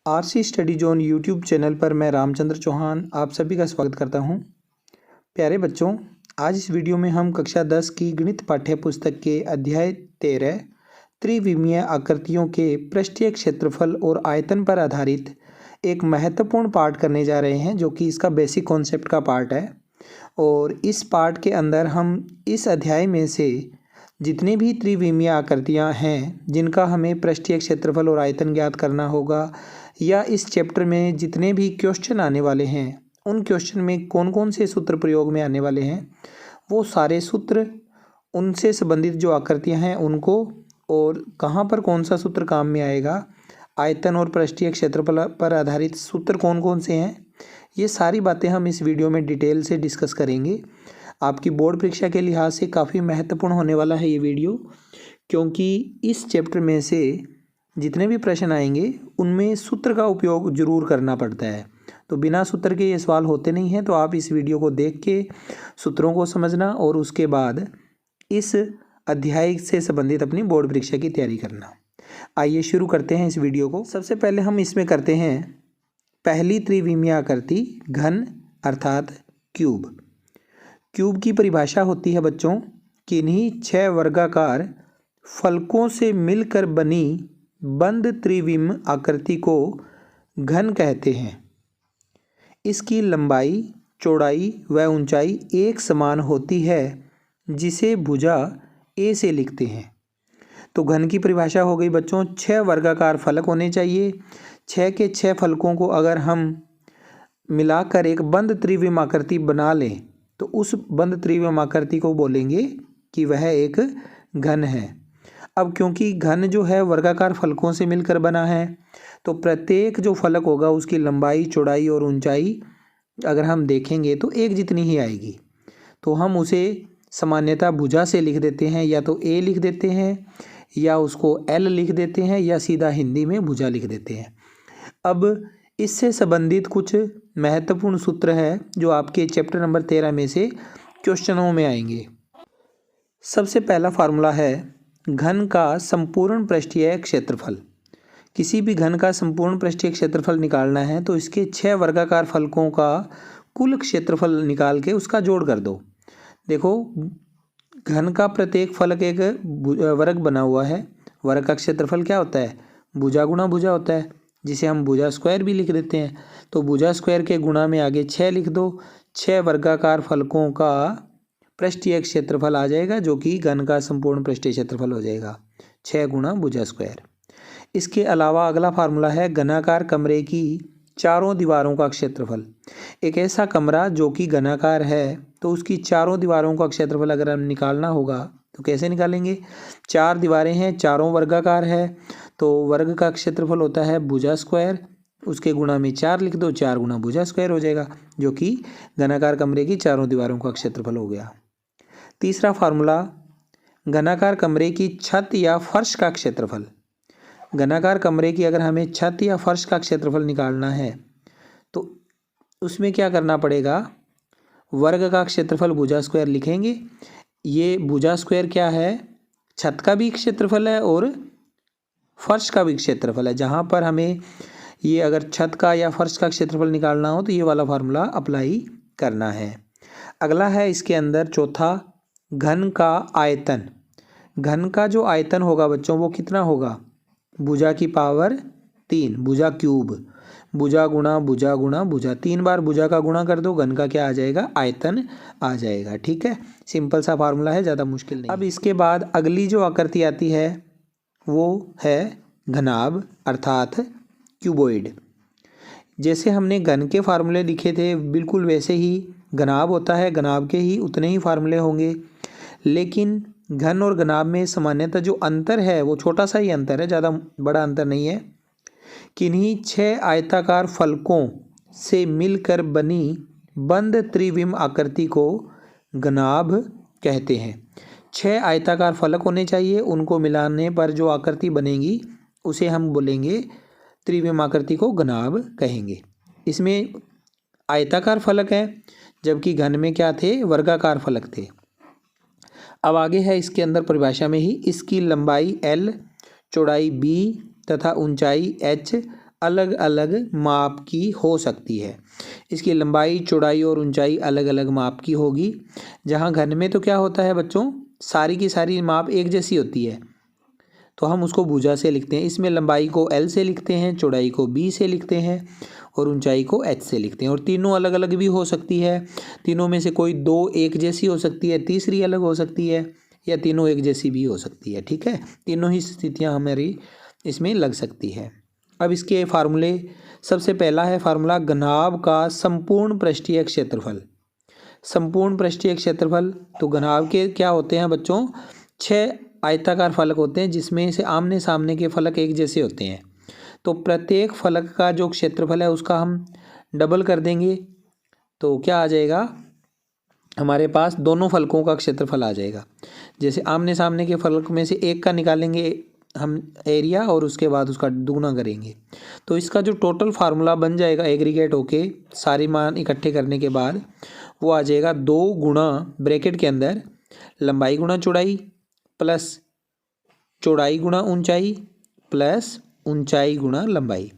RC study zone YouTube channel पर मैं रामचंद्र चौहान आप सभी का स्वागत करता हूं। प्यारे बच्चों, आज इस वीडियो में हम कक्षा 10 की गणित पाठ्य पुस्तक के अध्याय 13 त्रिविमीय आकृतियों के पृष्ठीय क्षेत्रफल और आयतन पर आधारित एक महत्वपूर्ण पाठ करने जा रहे हैं, जो कि इसका बेसिक कॉन्सेप्ट का पार्ट है। और इस पाठ के अंदर हम इस अध्याय में से जितनी भी त्रिविमीय आकृतियाँ हैं जिनका हमें पृष्ठीय क्षेत्रफल और आयतन ज्ञात करना होगा, या इस चैप्टर में जितने भी क्वेश्चन आने वाले हैं उन क्वेश्चन में कौन कौन से सूत्र प्रयोग में आने वाले हैं, वो सारे सूत्र, उनसे संबंधित जो आकृतियां हैं उनको, और कहाँ पर कौन सा सूत्र काम में आएगा, आयतन और पृष्ठीय क्षेत्रफल पर आधारित सूत्र कौन कौन से हैं, ये सारी बातें हम इस वीडियो में डिटेल से डिस्कस करेंगे। आपकी बोर्ड परीक्षा के लिहाज से काफ़ी महत्वपूर्ण होने वाला है ये वीडियो, क्योंकि इस चैप्टर में से जितने भी प्रश्न आएंगे उनमें सूत्र का उपयोग जरूर करना पड़ता है। तो बिना सूत्र के ये सवाल होते नहीं हैं। तो आप इस वीडियो को देख के सूत्रों को समझना और उसके बाद इस अध्याय से संबंधित अपनी बोर्ड परीक्षा की तैयारी करना। आइए शुरू करते हैं इस वीडियो को। सबसे पहले हम इसमें करते हैं पहली त्रिविमीय आकृति, घन अर्थात क्यूब। क्यूब की परिभाषा होती है बच्चों, किन्हीं 6 वर्गाकार फलकों से मिलकर बनी बंद त्रिविम आकृति को घन कहते हैं। इसकी लंबाई, चौड़ाई व ऊंचाई एक समान होती है, जिसे भुजा ए से लिखते हैं। तो घन की परिभाषा हो गई बच्चों, 6 वर्गाकार फलक होने चाहिए। 6 के 6 फलकों को अगर हम मिलाकर एक बंद त्रिविम आकृति बना लें तो उस बंद त्रिविम आकृति को बोलेंगे कि वह एक घन है। अब क्योंकि घन जो है वर्गाकार फलकों से मिलकर बना है, तो प्रत्येक जो फलक होगा उसकी लंबाई, चौड़ाई और ऊंचाई अगर हम देखेंगे तो एक जितनी ही आएगी। तो हम उसे सामान्यतः भुजा से लिख देते हैं, या तो ए लिख देते हैं, या उसको एल लिख देते हैं, या सीधा हिंदी में भुजा लिख देते हैं। अब इससे संबंधित कुछ महत्वपूर्ण सूत्र है जो आपके चैप्टर नंबर 13 में से क्वेश्चनों में आएंगे। सबसे पहला फार्मूला है घन का संपूर्ण पृष्ठीय क्षेत्रफल। किसी भी घन का संपूर्ण पृष्ठीय क्षेत्रफल निकालना है तो इसके 6 वर्गाकार फलकों का कुल क्षेत्रफल निकाल के उसका जोड़ कर दो। देखो, घन का प्रत्येक फलक एक वर्ग बना हुआ है। वर्ग का क्षेत्रफल क्या होता है? भुजा गुणा भुजा होता है, जिसे हम भुजा स्क्वायर भी लिख देते हैं। तो भुजा स्क्वायर के गुणा में आगे 6 लिख दो। 6 वर्गाकार फलकों का पृष्ठीय क्षेत्रफल आ जाएगा, जो कि घन का संपूर्ण पृष्ठीय क्षेत्रफल हो जाएगा, 6 गुणा भुजा स्क्वायर। इसके अलावा अगला फार्मूला है घनाकार कमरे की चारों दीवारों का क्षेत्रफल। एक ऐसा कमरा जो कि घनाकार है, तो उसकी चारों दीवारों का क्षेत्रफल अगर हम निकालना होगा तो कैसे निकालेंगे? 4 दीवारें हैं, चारों वर्गाकार है, तो वर्ग का क्षेत्रफल होता है भुजा स्क्वायर, उसके गुणा में 4 लिख दो, 4 गुणा भुजा स्क्वायर हो जाएगा, जो कि घनाकार कमरे की चारों दीवारों का क्षेत्रफल हो गया। तीसरा फार्मूला घनाकार कमरे की छत या फर्श का क्षेत्रफल। घनाकार कमरे की अगर हमें छत या फर्श का क्षेत्रफल निकालना है तो उसमें क्या करना पड़ेगा? वर्ग का क्षेत्रफल भुजा स्क्वायर लिखेंगे। ये भुजा स्क्वायर क्या है? छत का भी क्षेत्रफल है और फर्श का भी क्षेत्रफल है। जहाँ पर हमें ये अगर छत का या फर्श का क्षेत्रफल निकालना हो तो ये वाला फार्मूला अप्लाई करना है। अगला है इसके अंदर चौथा, घन का आयतन। घन का जो आयतन होगा बच्चों वो कितना होगा? भुजा की पावर 3, भुजा क्यूब, भुजा गुणा भुजा गुणा भुजा, 3 बार भुजा का गुणा कर दो, घन का क्या आ जाएगा? आयतन आ जाएगा। ठीक है, सिंपल सा फार्मूला है, ज़्यादा मुश्किल नहीं। अब इसके बाद अगली जो आकृति आती है वो है घनाभ अर्थात क्यूबॉइड। जैसे हमने घन के फार्मूले लिखे थे बिल्कुल वैसे ही घनाभ होता है, घनाभ के ही उतने ही फार्मूले होंगे, लेकिन घन और घनाभ में सामान्यतः जो अंतर है वो छोटा सा ही अंतर है, ज़्यादा बड़ा अंतर नहीं है। किन्हीं 6 आयताकार फलकों से मिलकर बनी बंद त्रिविम आकृति को घनाभ कहते हैं। 6 आयताकार फलक होने चाहिए, उनको मिलाने पर जो आकृति बनेगी उसे हम बोलेंगे त्रिविम आकृति को घनाभ कहेंगे। इसमें आयताकार फलक है, जबकि घन में क्या थे? वर्गाकार फलक थे। अब आगे है इसके अंदर परिभाषा में ही, इसकी लंबाई L, चौड़ाई B तथा ऊंचाई H अलग अलग माप की हो सकती है। इसकी लंबाई, चौड़ाई और ऊंचाई अलग अलग माप की होगी। जहाँ घन में तो क्या होता है बच्चों, सारी की सारी माप एक जैसी होती है, तो हम उसको भुजा से लिखते हैं। इसमें लंबाई को L से लिखते हैं, चौड़ाई को B से लिखते हैं और ऊंचाई को H से लिखते हैं। और तीनों अलग अलग भी हो सकती है। तीनों में से कोई दो एक जैसी हो सकती है, तीसरी अलग हो सकती है, या तीनों एक जैसी भी हो सकती है। ठीक है, तीनों ही स्थितियाँ हमारी इसमें लग सकती है। अब इसके फार्मूले, सबसे पहला है फार्मूला घनाभ का संपूर्ण पृष्ठीय क्षेत्रफल। संपूर्ण पृष्ठीय क्षेत्रफल, तो घनाभ के क्या होते हैं बच्चों, 6 आयताकार फलक होते हैं जिसमें से आमने सामने के फलक एक जैसे होते हैं। तो प्रत्येक फलक का जो क्षेत्रफल है उसका हम डबल कर देंगे, तो क्या आ जाएगा, हमारे पास दोनों फलकों का क्षेत्रफल आ जाएगा। जैसे आमने सामने के फलक में से एक का निकालेंगे हम एरिया और उसके बाद उसका दुगुना करेंगे, तो इसका जो टोटल फार्मूला बन जाएगा एग्रीगेट होके सारी मान इकट्ठे करने के बाद, वो आ जाएगा 2 गुणा ब्रैकेट के अंदर लंबाई गुणा चौड़ाई प्लस चौड़ाई गुणा ऊंचाई प्लस ऊंचाई गुणा लंबाई,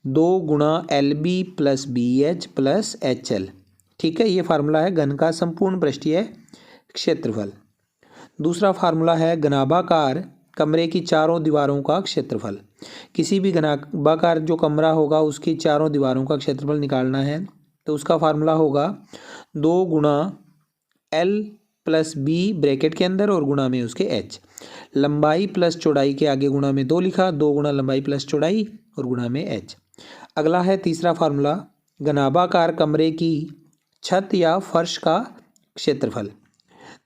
2 गुणा LB plus BH plus HL। ठीक है, ये फार्मूला है घन का संपूर्ण पृष्ठीय क्षेत्रफल। दूसरा फार्मूला है घनाभाकार कमरे की चारों दीवारों का क्षेत्रफल। किसी भी घनाभाकार जो कमरा होगा उसकी चारों दीवारों का क्षेत्रफल निकालना है, तो उसका फार्मूला होगा 2 गुणा L प्लस B ब्रैकेट के अंदर और गुणा में उसके H। लंबाई प्लस चौड़ाई के आगे गुणा में 2 लिखा, 2 गुणा लंबाई प्लस चौड़ाई और गुणा में H। अगला है तीसरा फार्मूला घनाभाकार कमरे की छत या फर्श का क्षेत्रफल।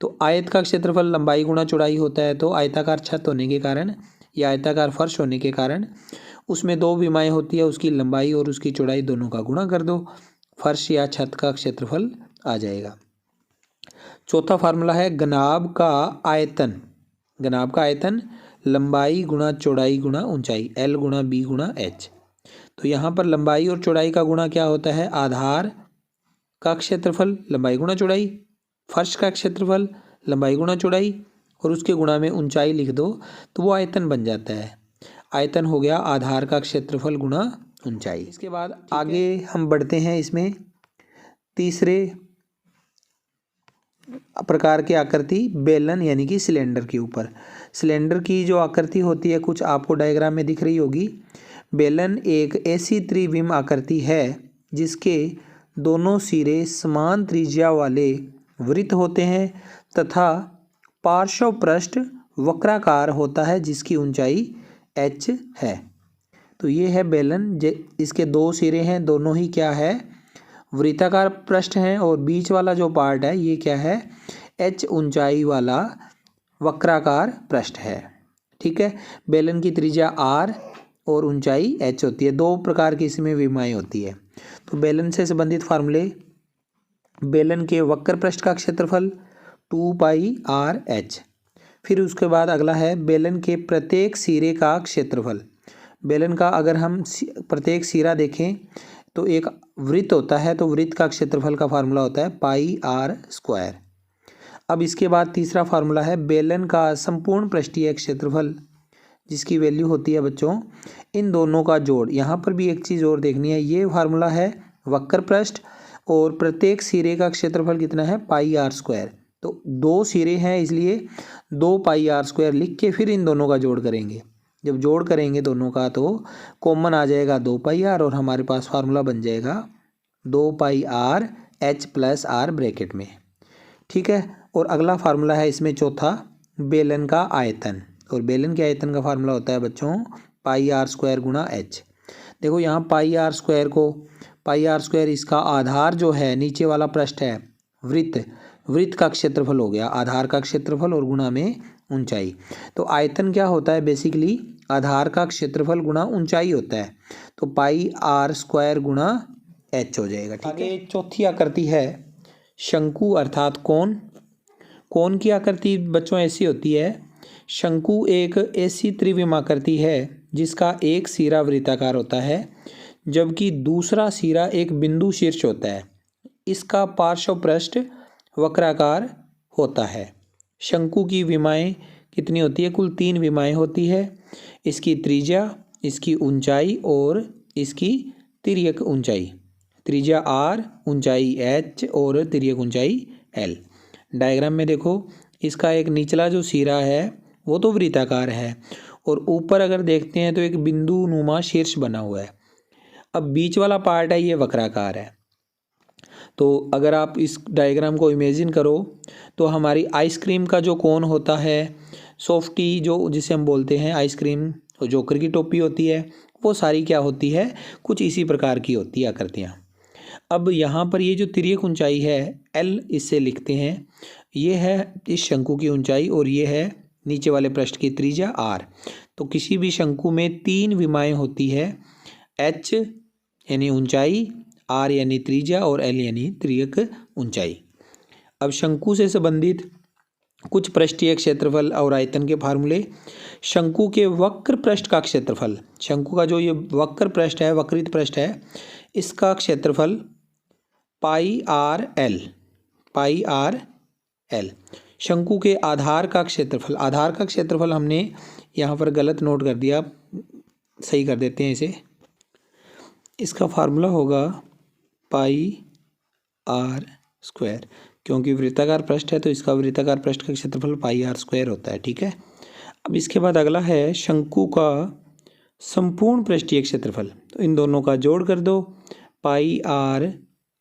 तो आयत का क्षेत्रफल लंबाई गुणा चौड़ाई होता है, तो आयताकार छत होने के कारण या आयताकार फर्श होने के कारण उसमें 2 विमाएँ होती है, उसकी लंबाई और उसकी चौड़ाई दोनों का गुणा कर दो, फर्श या छत का क्षेत्रफल आ जाएगा। चौथा फार्मूला है घनाभ का आयतन। घनाभ का आयतन लंबाई गुणा चौड़ाई गुणा ऊंचाई, L गुणा B गुणा H। तो यहाँ पर लंबाई और चौड़ाई का गुणा क्या होता है, आधार का क्षेत्रफल लंबाई गुणा चौड़ाई, फर्श का क्षेत्रफल लंबाई गुणा चौड़ाई और उसके गुणा में ऊंचाई लिख दो, तो वो आयतन बन जाता है। आयतन हो गया आधार का क्षेत्रफल गुणा ऊंचाई। इसके बाद आगे हम बढ़ते हैं इसमें तीसरे प्रकार की आकृति बेलन यानी कि सिलेंडर के ऊपर। सिलेंडर की जो आकृति होती है कुछ आपको डायग्राम में दिख रही होगी। बेलन एक ऐसी त्रिविम आकृति है जिसके दोनों सिरे समान त्रिज्या वाले वृत्त होते हैं तथा पार्श्व पृष्ठ वक्राकार होता है जिसकी ऊंचाई H है। तो ये है बेलन, इसके 2 सिरे हैं, दोनों ही क्या है, वृत्ताकार पृष्ठ हैं और बीच वाला जो पार्ट है ये क्या है, H ऊंचाई वाला वक्राकार पृष्ठ है। ठीक है, बेलन की त्रिज्या R और ऊंचाई H होती है। 2 प्रकार की इसमें विमाएँ होती है। तो बेलन से संबंधित फार्मूले, बेलन के वक्र पृष्ठ का क्षेत्रफल 2 पाई RH। फिर उसके बाद अगला है बेलन के प्रत्येक सिरे का क्षेत्रफल। बेलन का अगर हम प्रत्येक सिरा देखें तो एक वृत्त होता है, तो वृत्त का क्षेत्रफल का फार्मूला होता है पाई R²। अब इसके बाद तीसरा फार्मूला है बेलन का संपूर्ण पृष्ठीय क्षेत्रफल, जिसकी वैल्यू होती है बच्चों इन दोनों का जोड़। यहाँ पर भी एक चीज़ और देखनी है, ये फार्मूला है वक्र पृष्ठ और प्रत्येक सिरे का क्षेत्रफल कितना है, पाई R²। तो 2 सिरे हैं इसलिए 2 पाई R² लिख के फिर इन दोनों का जोड़ करेंगे। जब जोड़ करेंगे दोनों का तो कॉमन आ जाएगा 2 पाई R और हमारे पास फार्मूला बन जाएगा 2 पाई R H plus R bracket में। ठीक है, और अगला फार्मूला है इसमें चौथा बेलन का आयतन, और बेलन के आयतन का फार्मूला होता है बच्चों पाई R² गुणा H। देखो यहाँ पाई R² को, पाई R² इसका आधार जो है नीचे वाला पृष्ठ है वृत्त, वृत्त का क्षेत्रफल हो गया, आधार का क्षेत्रफल और गुणा में ऊंचाई। तो आयतन क्या होता है, बेसिकली आधार का क्षेत्रफल गुणा ऊंचाई होता है, तो पाई R² गुणा H हो जाएगा। ठीक है, चौथी आकृति है शंकु अर्थात कोण। कोण की आकृति बच्चों ऐसी होती है, शंकु एक ऐसी त्रिविम आकृति है जिसका एक सिरा वृत्ताकार होता है जबकि दूसरा सिरा एक बिंदु शीर्ष होता है। इसका पार्श्व पृष्ठ वक्राकार होता है। शंकु की विमाएँ कितनी होती है, कुल 3 विमाएँ होती है। इसकी त्रिज्या, इसकी ऊंचाई और इसकी तिर्यक ऊंचाई, त्रिज्या r, ऊंचाई h और तिर्यक ऊंचाई l। डायग्राम में देखो, इसका एक निचला जो सिरा है वो तो वृत्ताकार है और ऊपर अगर देखते हैं तो एक बिंदु नुमा शीर्ष बना हुआ है। अब बीच वाला पार्ट है ये वक्राकार है। तो अगर आप इस डायग्राम को इमेजिन करो तो हमारी आइसक्रीम का जो कोन होता है, सॉफ्टी जो जिसे हम बोलते हैं आइसक्रीम, जोकर की टोपी होती है, वो सारी क्या होती है, कुछ इसी प्रकार की होती है आकृतियाँ। अब यहाँ पर ये जो तिर्यक ऊंचाई है L, इससे लिखते हैं, ये है इस शंकु की ऊंचाई और ये है नीचे वाले पृष्ठ की त्रिज्या R। तो किसी भी शंकु में 3 विमाएँ होती है, H यानी ऊंचाई, R यानी त्रिज्या और L यानी तिर्यक ऊंचाई। अब शंकु से संबंधित कुछ पृष्ठीय क्षेत्रफल और आयतन के फार्मूले। शंकु के वक्र पृष्ठ का क्षेत्रफल, शंकु का जो ये वक्र पृष्ठ है, वक्रित पृष्ठ है, इसका क्षेत्रफल पाई आर एल। शंकु के आधार का क्षेत्रफल, आधार का क्षेत्रफल हमने यहाँ पर गलत नोट कर दिया, सही कर देते हैं इसे। इसका फार्मूला होगा पाई आर स्क्वायर, क्योंकि वृत्ताकार पृष्ठ है तो इसका वृत्ताकार पृष्ठ का क्षेत्रफल पाई आर स्क्वायर होता है। ठीक है। अब इसके बाद अगला है शंकु का संपूर्ण पृष्ठीय क्षेत्रफल। तो इन दोनों का जोड़ कर दो, पाई आर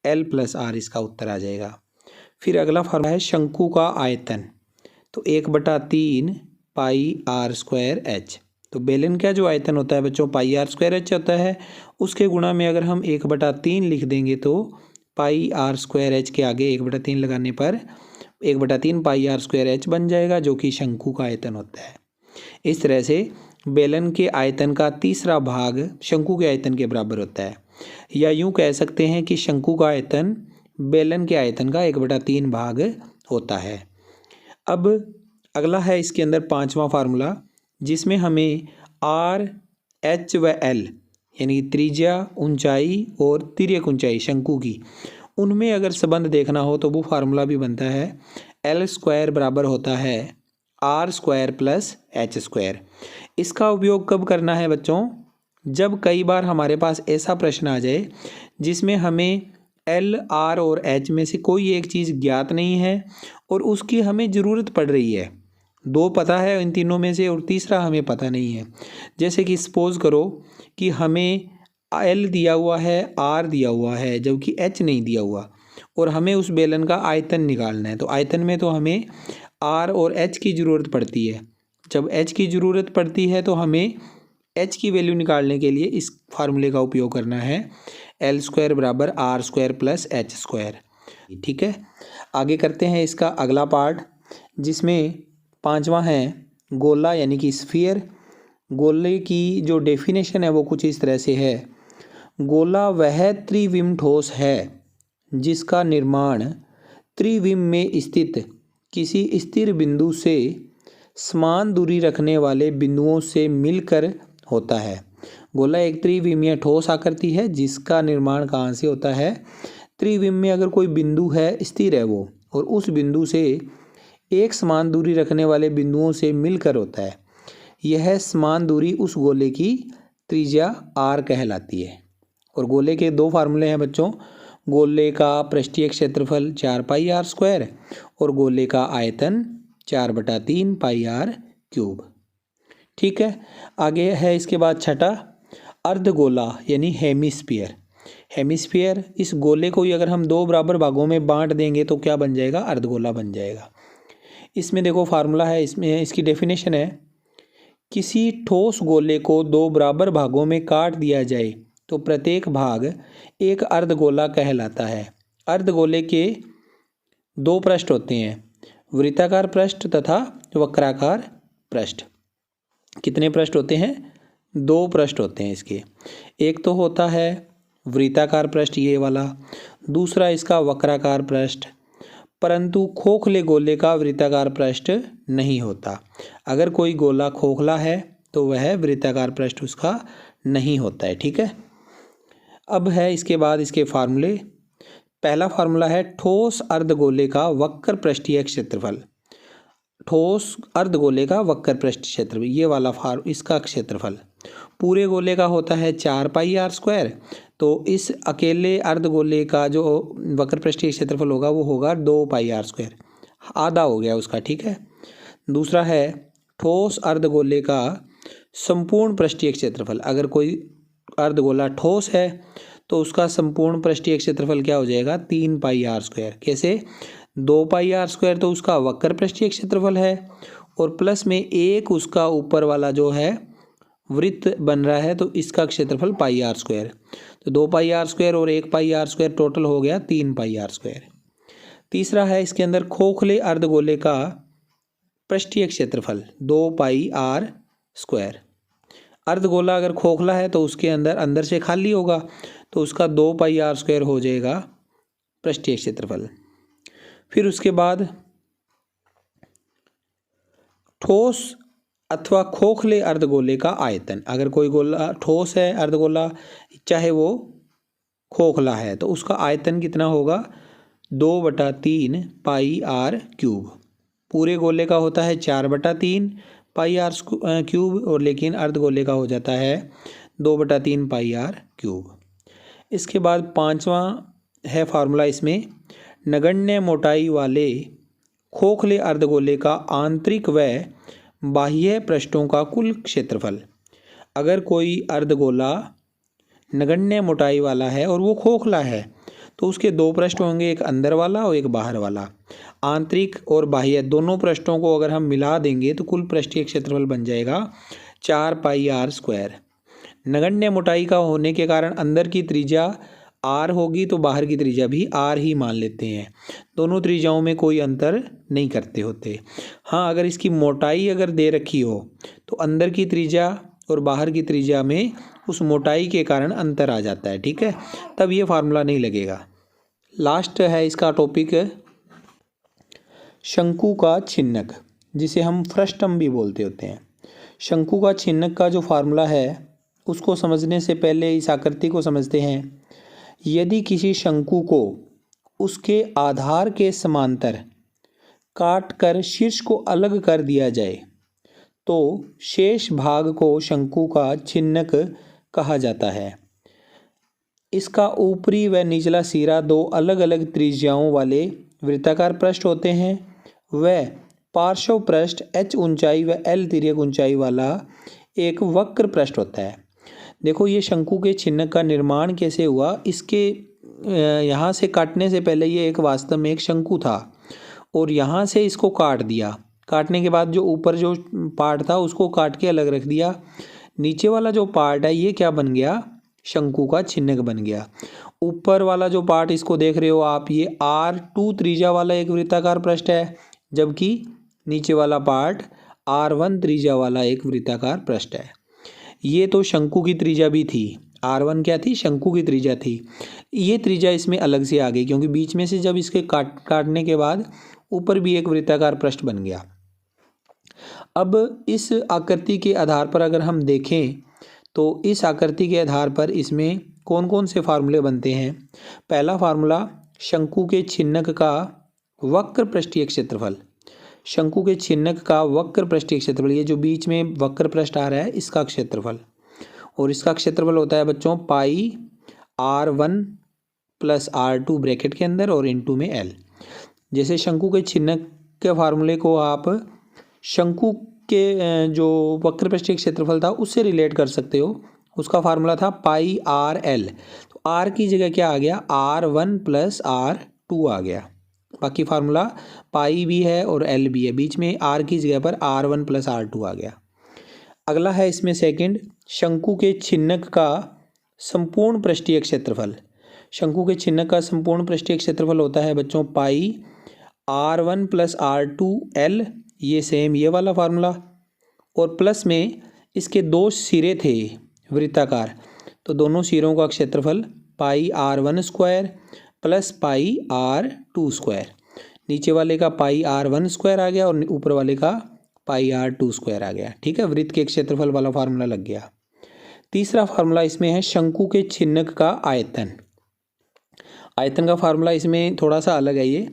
एल प्लस आर, इसका उत्तर आ जाएगा। फिर अगला फार्मूला है शंकु का आयतन। तो 1/3 पाई आर स्क्वायर एच। तो बेलन का जो आयतन होता है बच्चों, पाई आर स्क्वायर एच होता है, उसके गुणा में अगर हम 1/3 लिख देंगे तो पाई आर स्क्वायर एच के आगे 1/3 लगाने पर 1/3 पाई आर स्क्वायर एच बन जाएगा, जो कि शंकु का आयतन होता है। इस तरह से बेलन के आयतन का तीसरा भाग शंकु के आयतन के बराबर होता है, या यूं कह सकते हैं कि शंकु का आयतन बेलन के आयतन का 1/3 भाग होता है। अब अगला है इसके अंदर 5वां फार्मूला, जिसमें हमें आर, एच व एल यानी त्रिज्या, ऊंचाई और तिर्यक ऊंचाई शंकु की, उनमें अगर संबंध देखना हो तो वो फार्मूला भी बनता है एल स्क्वायर बराबर होता है R square plus H square. इसका उपयोग कब करना है बच्चों, जब कई बार हमारे पास ऐसा प्रश्न आ जाए जिसमें हमें एल, आर और एच में से कोई एक चीज़ ज्ञात नहीं है और उसकी हमें ज़रूरत पड़ रही है। 2 पता है इन तीनों में से और तीसरा हमें पता नहीं है। जैसे कि सपोज़ करो कि हमें एल दिया हुआ है, आर दिया हुआ है, जबकि एच नहीं दिया हुआ, और हमें उस बेलन का आयतन निकालना है। तो आयतन में तो हमें आर और एच की ज़रूरत पड़ती है। जब एच की ज़रूरत पड़ती है तो हमें एच की वैल्यू निकालने के लिए इस फार्मूले का उपयोग करना है, एल स्क्वायर बराबर R square plus H square. ठीक है। आगे करते हैं इसका अगला पार्ट, जिसमें 5वां है गोला यानी कि स्फीयर। गोले की जो डेफिनेशन है वो कुछ इस तरह से है, गोला वह त्रिविम ठोस है जिसका निर्माण त्रिविम में स्थित किसी स्थिर बिंदु से समान दूरी रखने वाले बिंदुओं से मिलकर होता है। गोला एक त्रिविमीय ठोस आकृति है जिसका निर्माण कहाँ से होता है, त्रिविम में अगर कोई बिंदु है, स्थिर है वो, और उस बिंदु से एक समान दूरी रखने वाले बिंदुओं से मिलकर होता है। यह समान दूरी उस गोले की त्रिज्या आर कहलाती है। और गोले के 2 फार्मूले हैं बच्चों, गोले का पृष्ठीय क्षेत्रफल 4 पाई आर स्क्वायर और गोले का आयतन 4/3 पाई आर क्यूब। ठीक है। आगे है इसके बाद छठा अर्धगोला यानी हेमिस्फीयर। हेमिस्फीयर, इस गोले को ही अगर हम 2 बराबर भागों में बांट देंगे तो क्या बन जाएगा, अर्धगोला बन जाएगा। इसमें देखो फार्मूला है, इसमें इसकी डेफिनेशन है, किसी ठोस गोले को 2 बराबर भागों में काट दिया जाए तो प्रत्येक भाग एक अर्धगोला कहलाता है। अर्धगोले के 2 पृष्ठ होते हैं, वृत्ताकार पृष्ठ तथा वक्राकार पृष्ठ। कितने पृष्ठ होते हैं, 2 पृष्ठ होते हैं इसके। एक तो होता है वृत्ताकार पृष्ठ ये वाला, दूसरा इसका वक्राकार पृष्ठ। परंतु खोखले गोले का वृत्ताकार पृष्ठ नहीं होता। अगर कोई गोला खोखला है तो वह वृत्ताकार पृष्ठ उसका नहीं होता है। ठीक है। अब है इसके बाद इसके फार्मूले। पहला फार्मूला है ठोस अर्धगोले का वक्र पृष्ठीय क्षेत्रफल। ठोस अर्धगोले का वक्र पृष्ठ क्षेत्र, ये वाला इसका क्षेत्रफल पूरे गोले का होता है 4πr²। तो इस अकेले अर्धगोले का जो वक्र पृष्ठीय क्षेत्रफल होगा वो होगा 2πr², आधा हो गया उसका, ठीक है। दूसरा है ठोस अर्धगोले का संपूर्ण पृष्ठीय क्षेत्रफल। अगर कोई अर्धगोला ठोस है तो उसका संपूर्ण पृष्ठीय क्षेत्रफल क्या हो जाएगा, 3πr²। कैसे, 2πr² तो उसका वक्र पृष्ठीय क्षेत्रफल है और प्लस में एक उसका ऊपर वाला जो है वृत्त बन रहा है तो इसका क्षेत्रफल πr²। तो 2πr² और 1πr² टोटल हो गया 3πr²। तीसरा है इसके अंदर खोखले अर्धगोले का पृष्ठीय क्षेत्रफल 2πr²। अर्धगोला अगर खोखला है तो उसके अंदर से खाली होगा तो उसका 2πr² हो जाएगा पृष्ठीय क्षेत्रफल। फिर उसके बाद ठोस अथवा खोखले अर्धगोले का आयतन। अगर कोई गोला ठोस है अर्धगोला चाहे वो खोखला है तो उसका आयतन कितना होगा, 2/3πr³। पूरे गोले का होता है 4/3πr³ और लेकिन अर्धगोले का हो जाता है 2/3πr³। इसके बाद पांचवा है फार्मूला इसमें, नगण्य मोटाई वाले खोखले अर्धगोले का आंतरिक व बाह्य पृष्ठों का कुल क्षेत्रफल। अगर कोई अर्धगोला नगण्य मोटाई वाला है और वो खोखला है तो उसके दो पृष्ठ होंगे, एक अंदर वाला और एक बाहर वाला। आंतरिक और बाह्य दोनों पृष्ठों को अगर हम मिला देंगे तो कुल पृष्ठीय क्षेत्रफल बन जाएगा 4πr²। नगण्य मोटाई का होने के कारण अंदर की त्रिज्या r होगी तो बाहर की त्रिज्या भी r ही मान लेते हैं। दोनों त्रिज्याओं में कोई अंतर नहीं करते होते। हाँ, अगर इसकी मोटाई अगर दे रखी हो तो अंदर की त्रिज्या और बाहर की त्रिज्या में उस मोटाई के कारण अंतर आ जाता है, ठीक है, तब ये फार्मूला नहीं लगेगा। लास्ट है इसका टॉपिक शंकु का छिन्नक, जिसे हम फ्रस्टम भी बोलते होते हैं। शंकु का छिन्नक का जो फार्मूला है उसको समझने से पहले इस आकृति को समझते हैं। यदि किसी शंकु को उसके आधार के समांतर काट कर शीर्ष को अलग कर दिया जाए तो शेष भाग को शंकु का छिन्नक कहा जाता है। इसका ऊपरी व निचला सिरा दो अलग अलग त्रिज्याओं वाले वृत्ताकार पृष्ठ होते हैं व पार्श्व पृष्ठ h ऊंचाई व l तिर्यक ऊंचाई वाला एक वक्र पृष्ठ होता है। देखो ये शंकु के छिन्नक का निर्माण कैसे हुआ। इसके यहाँ से काटने से पहले ये एक वास्तव में एक शंकु था और यहाँ से इसको काट दिया। काटने के बाद जो ऊपर जो पार्ट था उसको काट के अलग रख दिया। नीचे वाला जो पार्ट है ये क्या बन गया, शंकु का छिन्नक बन गया। ऊपर वाला जो पार्ट इसको देख रहे हो आप, ये r2 त्रिज्या वाला एक वृत्ताकार पृष्ठ है, जबकि नीचे वाला पार्ट r1 त्रिज्या वाला एक वृत्ताकार पृष्ठ है। ये तो शंकु की त्रिज्या भी थी, r1 क्या थी, शंकु की त्रिज्या थी। ये त्रिज्या इसमें अलग से आ गई क्योंकि बीच में से जब इसके काटने के बाद ऊपर भी एक वृत्ताकार पृष्ठ बन गया। अब इस आकृति के आधार पर अगर हम देखें तो इस आकृति के आधार पर इसमें कौन कौन से फार्मूले बनते हैं। पहला फार्मूला शंकु के छिन्नक का वक्र पृष्ठीय क्षेत्रफल। शंकु के छिन्नक का वक्र पृष्ठीय क्षेत्रफल, ये जो बीच में वक्र पृष्ठ आ रहा है इसका क्षेत्रफल, और इसका क्षेत्रफल होता है बच्चों πr1 + r2 ब्रैकेट के अंदर और इनटू में l। जैसे शंकु के छिन्नक के फार्मूले को आप शंकु के जो वक्र पृष्ठीय क्षेत्रफल था उससे रिलेट कर सकते हो। उसका फार्मूला था πrl, तो r की जगह क्या आ गया, r1 + r2 आ गया। बाकी फार्मूला पाई भी है और l भी है, बीच में r की जगह पर r1 + r2 आ गया। अगला है इसमें सेकंड, शंकु के छिन्नक का संपूर्ण पृष्ठीय क्षेत्रफल। शंकु के छिन्नक का संपूर्ण पृष्ठीय क्षेत्रफल होता है बच्चों πr1 + r2l, ये सेम ये वाला फार्मूला, और प्लस में इसके दो सिरे थे वृत्ताकार, तो दोनों सिरों का क्षेत्रफल πr1² + πr2²। नीचे वाले का πr1² आ गया और ऊपर वाले का πr2² आ गया, ठीक है। वृत्त के क्षेत्रफल वाला फार्मूला लग गया। तीसरा फार्मूला इसमें है शंकु के छिन्नक का आयतन। आयतन का फार्मूला इसमें थोड़ा सा अलग है, ये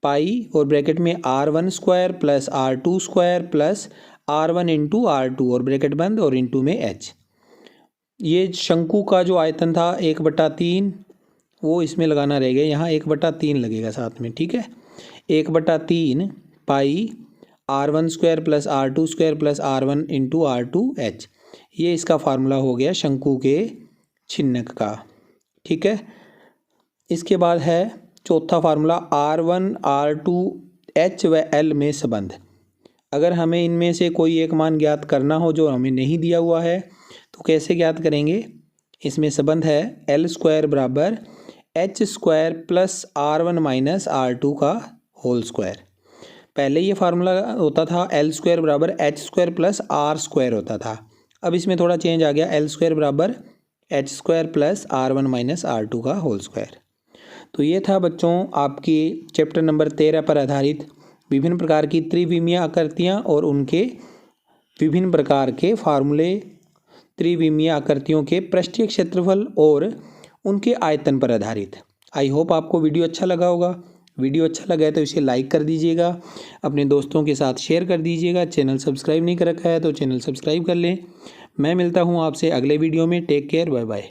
पाई और ब्रैकेट में r1² plus r2² plus r1 into r2 और ब्रैकेट बंद और इंटू में h। ये शंकु का जो आयतन था 1/3 वो इसमें लगाना रह गया, यहाँ 1/3 लगेगा साथ में, ठीक है। 1/3 पाई r1² plus r2² plus r1 into r2h, ये इसका फार्मूला हो गया शंकु के छिन्नक का, ठीक है। इसके बाद है चौथा फार्मूला r1, r2, h व l में संबंध। अगर हमें इनमें से कोई एक मान ज्ञात करना हो जो हमें नहीं दिया हुआ है तो कैसे ज्ञात करेंगे। इसमें संबंध है l² बराबर h² plus r1 minus r2 का होल स्क्वायर। पहले ये फार्मूला होता था l² बराबर h² प्लस r² होता था, अब इसमें थोड़ा चेंज आ गया, l² बराबर h² plus r1 minus r2 का होल स्क्वायर। तो ये था बच्चों आपकी चैप्टर नंबर 13 पर आधारित विभिन्न प्रकार की त्रिविमीय आकृतियाँ और उनके विभिन्न प्रकार के फार्मूले, त्रिविमीय आकृतियों के पृष्ठीय क्षेत्रफल और उनके आयतन पर आधारित। आई होप आपको वीडियो अच्छा लगा होगा। वीडियो अच्छा लगा है तो इसे लाइक कर दीजिएगा, अपने दोस्तों के साथ शेयर कर दीजिएगा। चैनल सब्सक्राइब नहीं कर रखा है तो चैनल सब्सक्राइब कर लें। मैं मिलता हूँ आपसे अगले वीडियो में। Take care, bye bye.